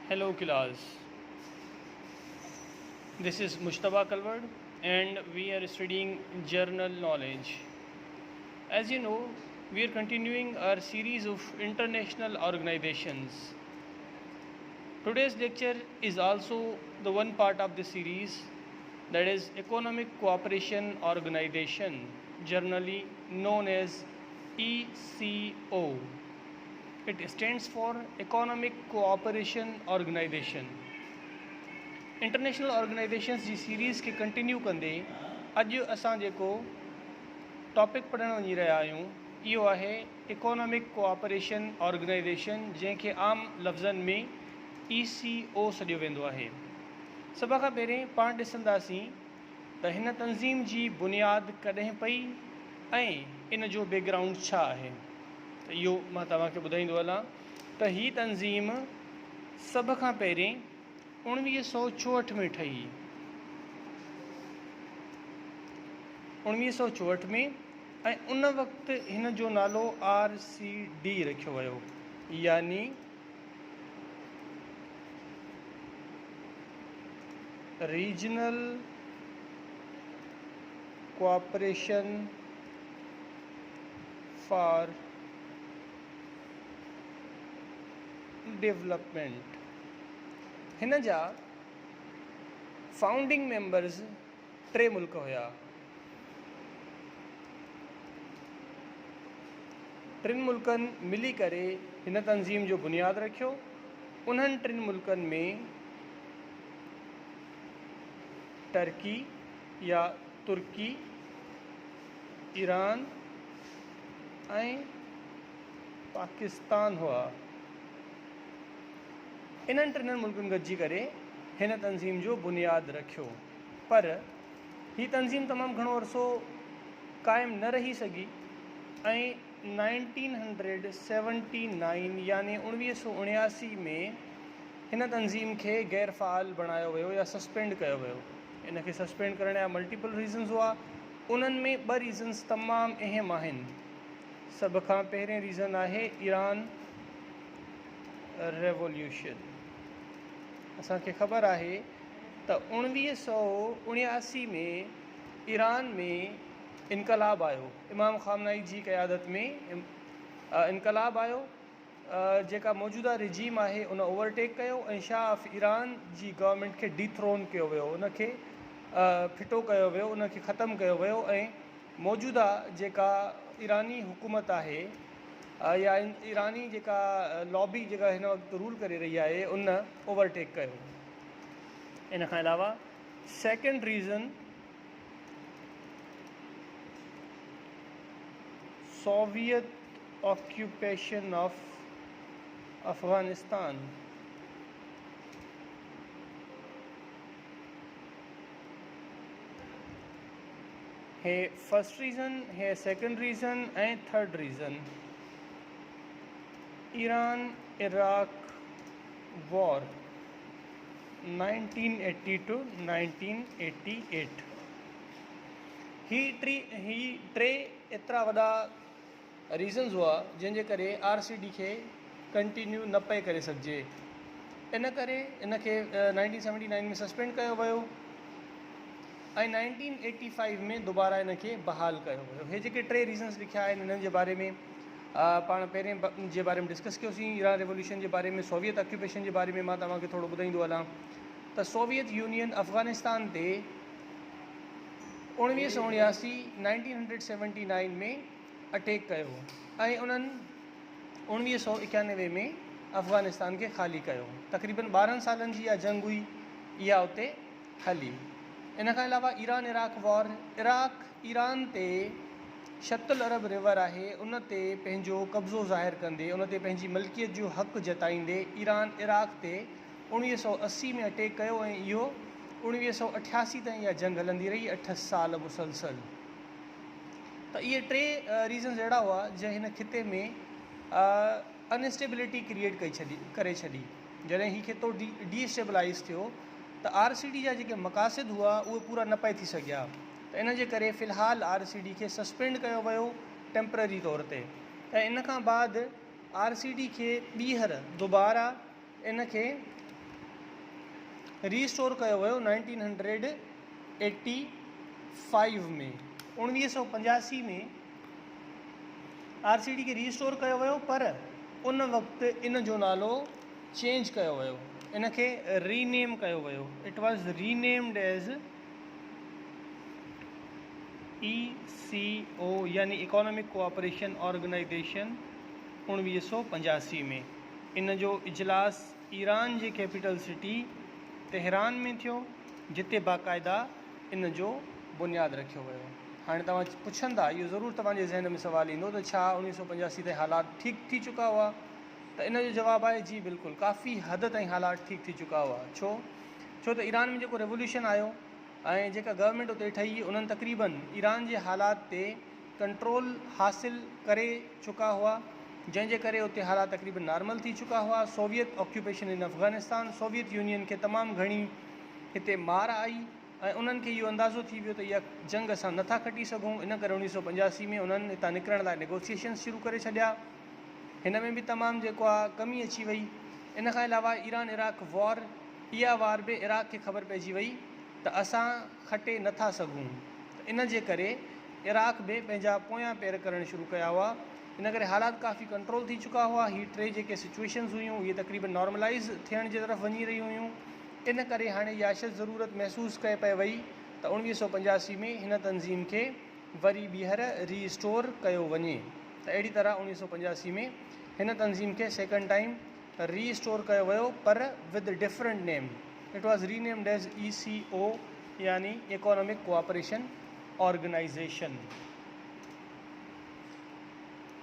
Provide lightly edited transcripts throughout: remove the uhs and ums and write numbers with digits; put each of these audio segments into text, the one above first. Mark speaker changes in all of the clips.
Speaker 1: Hello class, this is Mushtaba Kalwad and we are studying journal knowledge. As you know, we are continuing our series of international organizations. Today's lecture is also the one part of the series, that is Economic Cooperation Organization, generally known as ECO. It stands for Economic Cooperation Organization. International organisations ji series खे continue कंदे अॼु असां जेको topic पढ़णु वञी रहिया आहियूं इहो आहे इकोनॉमिक कोऑपरेशन ऑर्गेनाइजेशन, जंहिंखे आम लफ़्ज़नि में ECO सॾियो वेंदो आहे। सभ खां पहिरीं पाण ॾिसंदासीं त हिन तंज़ीम जी बुनियादु कॾहिं पई ऐं इन जो बैकग्राउंड छा आहे। त इहो मां तव्हांखे ॿुधाईंदो हलां त हीअ तंज़ीम सभ खां पहिरीं 1964 में ठही। 1964 में ऐं उन वक़्तु हिन जो नालो RCD रखियो वियो, यानी रीजनल कोऑपरेशन फॉर डेवलपमेंट। हिन जा फाउंडिंग मेंबर्स 3 मुल्क हुया। 3 मुल्कनि मिली करे हिन तंज़ीम जो बुनियादु रखियो। उन्हनि 3 मुल्कनि में टर्की या तुर्की, ईरान ऐं पाकिस्तान हुआ। इन्हनि 3 मुल्कनि गॾिजी करे हिन तंज़ीम जो बुनियादु रखियो, पर हीअ तंज़ीम तमामु घणो अरसो क़ाइमु न रही सघी ऐं 1979 यानी 1979 में हिन तंज़ीम खे गैर फ़ाल बणायो वियो या सस्पेंड कयो वियो। इन खे सस्पेंड करण जा मल्टीपल रीज़न्स हुआ। उन्हनि में 2 रीज़न्स तमामु अहम आहिनि। सभ खां पहिरें रीज़न आहे ईरान रेवोल्यूशन। असांखे ख़बर आहे त 1979 में ईरान में इनक़लाब आयो। इमाम ख़ामनाई जी क़यादत में इनक़लाब आयो। जेका मौजूदा रिजीम आहे उन ओवरटेक कयो ऐं शाह ऑफ ईरान जी गवर्नमेंट खे डिथ्रोन कयो वियो, उनखे फिटो कयो वियो, उनखे ख़तमु कयो वियो ऐं मौजूदा जेका ईरानी हुकूमत आहे या ईरानी जेका लॉबी जेका हिन वक़्तु रूल करे रही आहे उन ओवरटेक कयो। इन खां अलावा second reason Soviet occupation of Afghanistan. है फर्स्ट रीज़न, है सेकेंड रीज़न ऐं third reason Iran Iraq war 1980 to 1988। ही टे एतिरा वॾा रीज़न्स हुआ जंहिंजे करे RCD खे कंटिन्यू न पए करे सघिजे। इन करे इन खे 1979 में सस्पेंड कयो वियो ऐं 1985 में दुबारा इन खे बहाल कयो वियो। हे जेके 3 रीज़न्स लिखिया आहिनि इन्हनि जे बारे में पाण पहिरें जे बारे में डिस्कस कयोसीं। ईरान रेवोल्यूशन जे बारे में, सोवियत ऑक्यूपेशन जे बारे में मां तव्हांखे थोरो ॿुधाईंदो हलां त सोवियत यूनियन अफ़गानिस्तान ते 1979 में अटैक कयो ऐं उन्हनि 1991 में अफ़गानिस्तान खे ख़ाली कयो। तक़रीबन 12 सालनि जी इहा जंग हुई, इहा उते हली। इन खां अलावा Iran Iraq war, Iraq Iran ते शतुल अरब रिवर आहे उन ते पंहिंजो कब्ज़ो ज़ाहिर कंदे, उन ते पंहिंजी मल्कियत जो हक़ जताईंदे ईरान इराक ते 1980 में अटैक कयो ऐं इहो 1988 ताईं इहा जंग हलंदी रही, 8 साल मुसलसल। त इहे 3 रीज़न्स अहिड़ा हुआ जंहिं हिन खिते में अनस्टेबिलिटी क्रिएट करे छॾी। जॾहिं हीउ खितो डीस्टेबलाइज़ थियो त RCD जा जेके मक़ासिद हुआ उहे पूरा न पिए थी सघिया। त इन जे करे फ़िलहालु RCD खे सस्पेंड कयो वियो टेम्पररी तौर ते ऐं इन खां बाद RCD खे ॿीहर दुबारा इन खे रीस्टोर कयो वियो 1985 में। 1985 में RCD खे रीस्टोर कयो वियो, पर उन वक़्तु इन जो नालो चेंज कयो वियो, इन खे रीनेम कयो वियो। It was renamed as ECO यानी इकोनॉमिक कोऑपरेशन ऑर्गेनाइजेशन 1985 में। इन जो इजलास ईरान जे कैपिटल सिटी तेहरान में थियो, जिते बाक़ाइदा इन जो बुनियादु रखियो वियो। हाणे तव्हां पुछंदा, इहो ज़रूरु तव्हांजे ज़हन में सुवालु ईंदो त छा 1985 ते हालात ठीकु थी चुका हुआ? त इन जो जवाबु आहे जी बिल्कुलु, काफ़ी हद ताईं हालात ठीकु थी चुका हुआ। छो त ईरान में जेको रेवोल्यूशन आयो ऐं जेका गवर्नमेंट उते ठही, उन्हनि तक़रीबन ईरान जे हालात ते कंट्रोल हासिलु करे चुका हुआ, जंहिंजे करे उते हालात तक़रीबन नॉर्मल थी चुका हुआ। Soviet occupation in Afghanistan, Soviet union खे तमामु घणी हिते मार आई ऐं उन्हनि खे इहो अंदाज़ो थी वियो त इहा जंग असां नथा खटी सघूं। इन करे 1985 में उन्हनि हितां निकिरण लाइ नेगोशिएशन्स शुरू करे छॾिया। हिन में बि तमामु जेको आहे कमी अची वई। इन खां अलावा ईरान इराक वॉर, इहा वार बि इराक खे ख़बर पइजी वई त असां खटे नथा सघूं। त इन जे करे इराक बि पंहिंजा पोयां पेर करणु शुरू कया हुआ। इन करे हालात काफ़ी कंट्रोल थी चुका हुआ। ही टे जेके सिचुएशन्स हुयूं इहे तक़रीबन नॉर्मलाइज़ थियण जे तरफ़ वञी रहियूं हुयूं। इन करे हाणे इहा अशद ज़रूरत महसूसु कए पए वई त 1985 में हिन तंज़ीम खे वरी ॿीहर रीस्टोर कयो वञे। त अहिड़ी तरह 1985 में हिन तंज़ीम खे सेकेंड टाइम रीस्टोर कयो वियो, पर with different name. It was renamed as ECO यानी इकोनॉमिक कोऑपरेशन ऑर्गेनाइजेशन।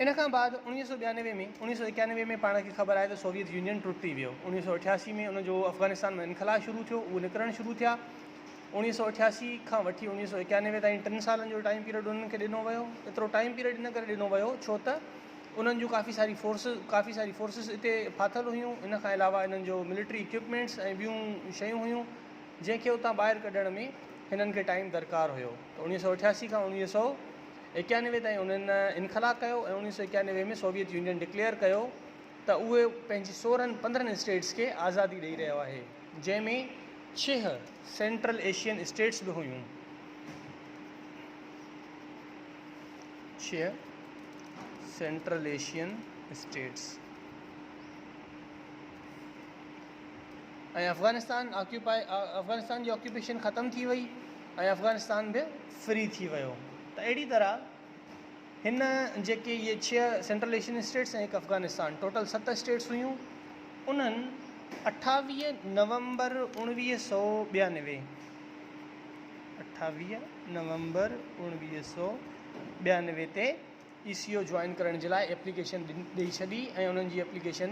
Speaker 1: इन खां बाद 1991 में पाण खे ख़बर आहे त सोवियत यूनियन टुटी वियो। 1988 में उनजो अफ़गानिस्तान में इनख़ला शुरू थियो, उहो निकिरणु शुरू थिया। 1988 खां वठी 1991 ताईं 3 सालनि जो टाइम पीरियड उन्हनि खे ॾिनो वियो। एतिरो टाइम पीरियड इन करे ॾिनो वियो छो त उन्हनि जूं काफ़ी सारी फोर्सिस हिते फाथल हुयूं। इन खां अलावा इन्हनि जो मिलिट्री इक्विपमेंट्स ऐं ॿियूं शयूं हुयूं जंहिंखे उतां ॿाहिरि कढण में हिननि खे टाइम दरकारु हुयो। त 1988 खां 1991 ताईं उन्हनि इनख़ला कयो ऐं 1991 में सोवियत यूनियन डिक्लेयर कयो त उहे पंहिंजी 15 स्टेट्स खे आज़ादी ॾेई रहियो आहे, जंहिंमें 6 सेंट्रल एशियन स्टेट्स बि हुयूं। 6 सेंट्रल एशियन स्टेट्स ऐं अफ़गानिस्तान जी ऑक्यूपेशन ख़तमु थी वई ऐं अफ़गानिस्तान बि फ्री थी वियो। त अहिड़ी तरह हिन जेके इहे 6 सेंट्रल एशियन स्टेट्स ऐं हिकु अफ़गानिस्तान, टोटल 7 स्टेट्स हुयूं। उन्हनि 28 नवंबर 1992 ते ECO ज्वाइन करण जे लाइ एप्लीकेशन ॾेई छॾी ऐं उन्हनि जी एप्लीकेशन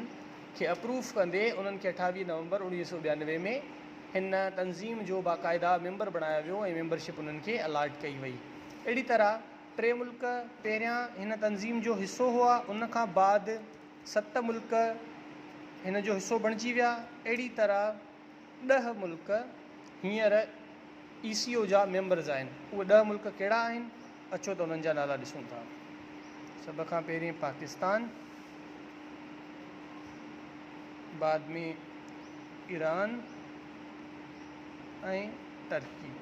Speaker 1: खे अप्रूव कंदे उन्हनि खे 28 नवंबर 1992 में हिन तंज़ीम जो बाक़ाइदा मेंबर बणायो वियो ऐं मेंबरशिप उन्हनि खे अलाट कई वई। अहिड़ी तरह 3 मुल्क पहिरियां हिन तंज़ीम जो हिसो हुआ, उन खां बाद 7 मुल्क हिन जो हिसो बणिजी विया। अहिड़ी तरह 10 मुल्क हींअर ECO जा मेंबर्स आहिनि। उहे 10 मुल्क कहिड़ा आहिनि? अचो त उन्हनि जा नाला ॾिसूं था। सभ खां पहिरीं पाकिस्तान, बाद में ईरान ऐं टर्की।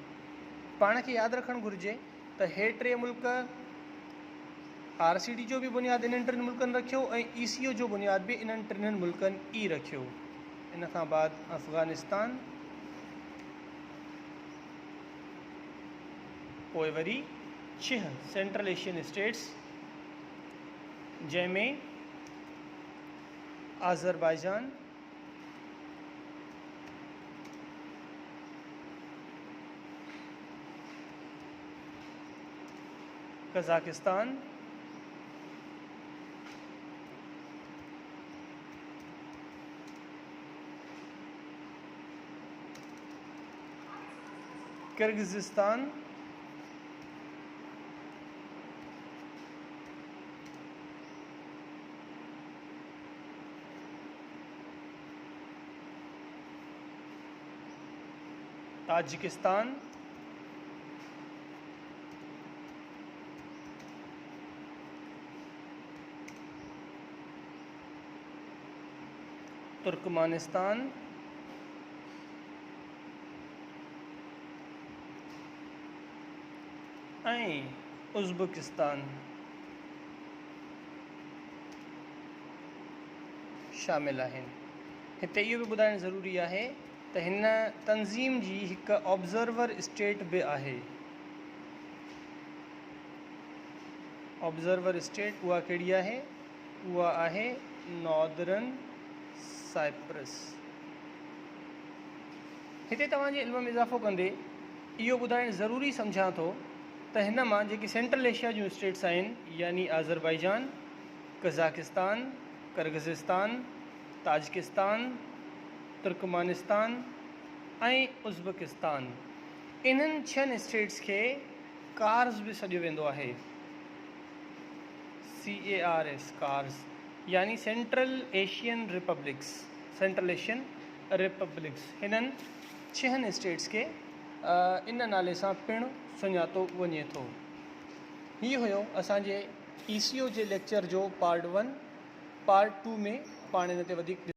Speaker 1: पाण खे यादि रखणु घुरिजे त हे 3 मुल्क RCD जो बि बुनियादु इन्हनि 3 मुल्कनि रखियो ऐं ECO जो बुनियादु बि इन्हनि 3 मुल्कनि ई रखियो। इन खां बाद अफ़गानिस्तान, पोइ वरी 6 सेंट्रल एशियन स्टेट्स, जंहिंमें Azerbaijan, Kazakhstan, Kyrgyzstan, Tajikistan, Turkmenistan, ऐं उज़्बेकिस्तान शामिल आहिनि। हिते इहो बि ॿुधाइणु ज़रूरी आहे त हिन तंज़ीम जी हिकु ऑब्ज़र्वर स्टेट बि आहे। ऑब्ज़र्वर स्टेट उहा कहिड़ी आहे? उहा आहे नॉर्दर्न साइप्रस। हिते तव्हांजे इल्म में इज़ाफ़ो कंदे इहो ॿुधाइणु ज़रूरी सम्झां थो त हिन मां जेकी सेंट्रल एशिया जूं स्टेट्स आहिनि यानी Azerbaijan, Kazakhstan, Kyrgyzstan, Tajikistan, Turkmenistan ऐं उज़्बेकिस्तान, इन्हनि 6 स्टेट्स खे कार्स बि सॾियो वेंदो आहे। CARS, कार्स यानी central Asian republics. Central Asian republics हिननि 6 स्टेट्स खे इन नाले सां पिणु सुञातो वञे थो। हीउ हुयो असांजे ECO जे लेक्चर जो पार्ट 1। पार्ट 2 में पाण हिन ते वधीक